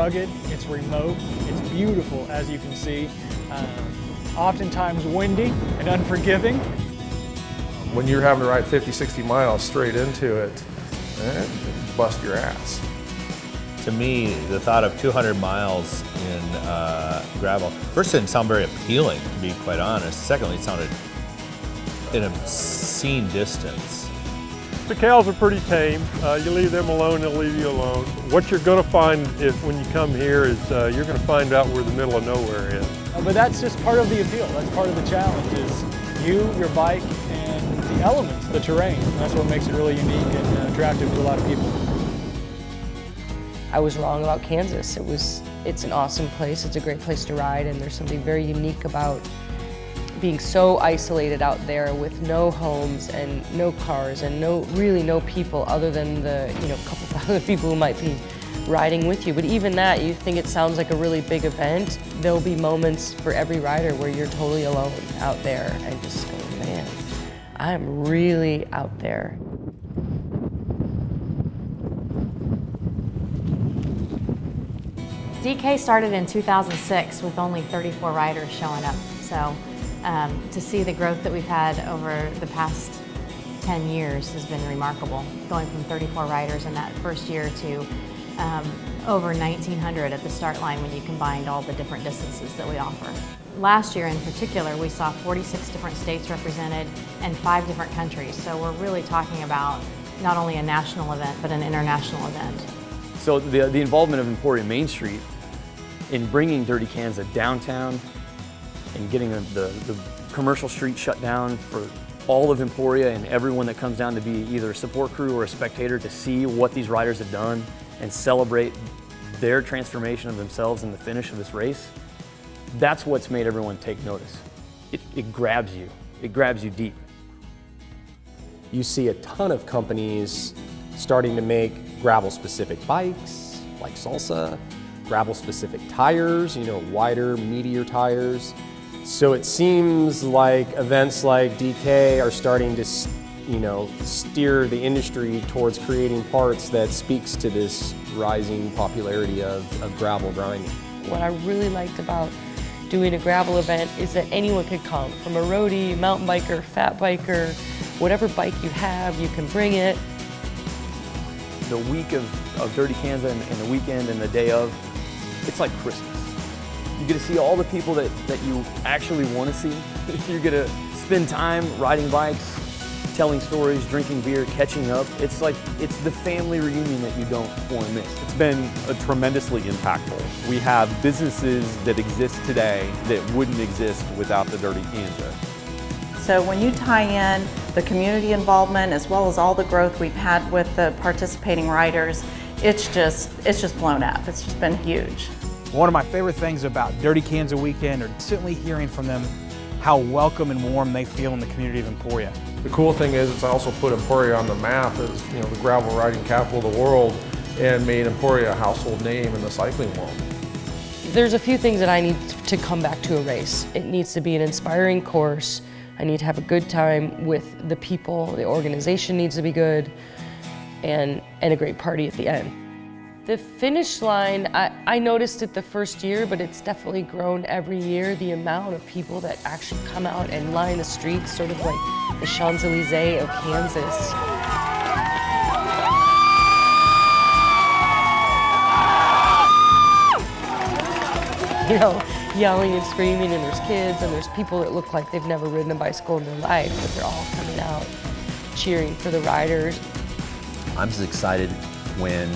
rugged, it's remote, it's beautiful, as you can see. Oftentimes windy and unforgiving. When you're having to ride 50, 60 miles straight into it, bust your ass. To me, the thought of 200 miles in gravel, first didn't sound very appealing, to be quite honest. Secondly, it sounded in a obscene distance. The cows are pretty tame. You leave them alone, they'll leave you alone. What you're going to find when you come here is you're going to find out where the middle of nowhere is. But that's just part of the appeal. That's part of the challenge is you, your bike, and the elements, the terrain. That's what makes it really unique and attractive to a lot of people. I was wrong about Kansas. It's an awesome place. It's a great place to ride, and there's something very unique about being so isolated out there with no homes and no cars and really no people other than the couple thousand people who might be riding with you. But even that, you think it sounds like a really big event. There'll be moments for every rider where you're totally alone out there and just go, man, I'm really out there. DK started in 2006 with only 34 riders showing up. So to see the growth that we've had over the past 10 years has been remarkable. Going from 34 riders in that first year to over 1,900 at the start line when you combined all the different distances that we offer. Last year in particular, we saw 46 different states represented and 5 different countries. So we're really talking about not only a national event, but an international event. So the involvement of Emporia Main Street in bringing Dirty Kanza downtown and getting the commercial street shut down for all of Emporia and everyone that comes down to be either a support crew or a spectator to see what these riders have done and celebrate their transformation of themselves in the finish of this race, that's what's made everyone take notice. It grabs you. It grabs you deep. You see a ton of companies starting to make gravel-specific bikes, like Salsa, gravel-specific tires, wider, meatier tires. So it seems like events like DK are starting to, steer the industry towards creating parts that speaks to this rising popularity of gravel grinding. What I really liked about doing a gravel event is that anyone could come, from a roadie, mountain biker, fat biker, whatever bike you have, you can bring it. The week of Dirty Kanza and the weekend and the day of, it's like Christmas. You get to see all the people that you actually want to see. You get to spend time riding bikes, telling stories, drinking beer, catching up. It's the family reunion that you don't want to miss. It's been tremendously impactful. We have businesses that exist today that wouldn't exist without the Dirty Kanza. So when you tie in the community involvement as well as all the growth we've had with the participating riders, it's just blown up. It's just been huge. One of my favorite things about Dirty Kanza weekend are certainly hearing from them how welcome and warm they feel in the community of Emporia. The cool thing is it's also put Emporia on the map as the gravel riding capital of the world and made Emporia a household name in the cycling world. There's a few things that I need to come back to a race. It needs to be an inspiring course. I need to have a good time with the people. The organization needs to be good, and a great party at the end. The finish line, I noticed it the first year, but it's definitely grown every year. The amount of people that actually come out and line the streets, sort of like the Champs-Élysées of Kansas. Yelling and screaming, and there's kids, and there's people that look like they've never ridden a bicycle in their life, but they're all coming out cheering for the riders. I'm just excited when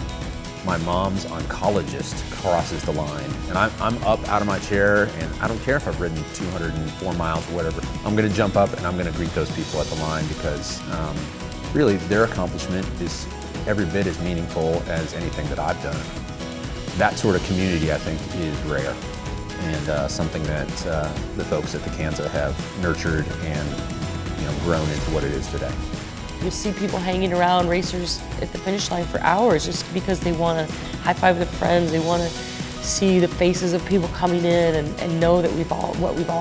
my mom's oncologist crosses the line, and I'm up out of my chair, and I don't care if I've ridden 204 miles or whatever. I'm gonna jump up and I'm gonna greet those people at the line because really their accomplishment is every bit as meaningful as anything that I've done. That sort of community, I think, is rare, and something that the folks at the Kanza have nurtured and grown into what it is today. You see people hanging around, racers at the finish line for hours just because they want to high-five their friends. They want to see the faces of people coming in and know that we've all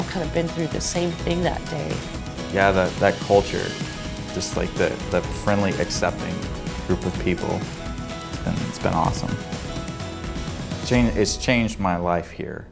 kind of been through the same thing that day. Yeah, that culture, just like the friendly, accepting group of people, it's been awesome. It's changed my life here.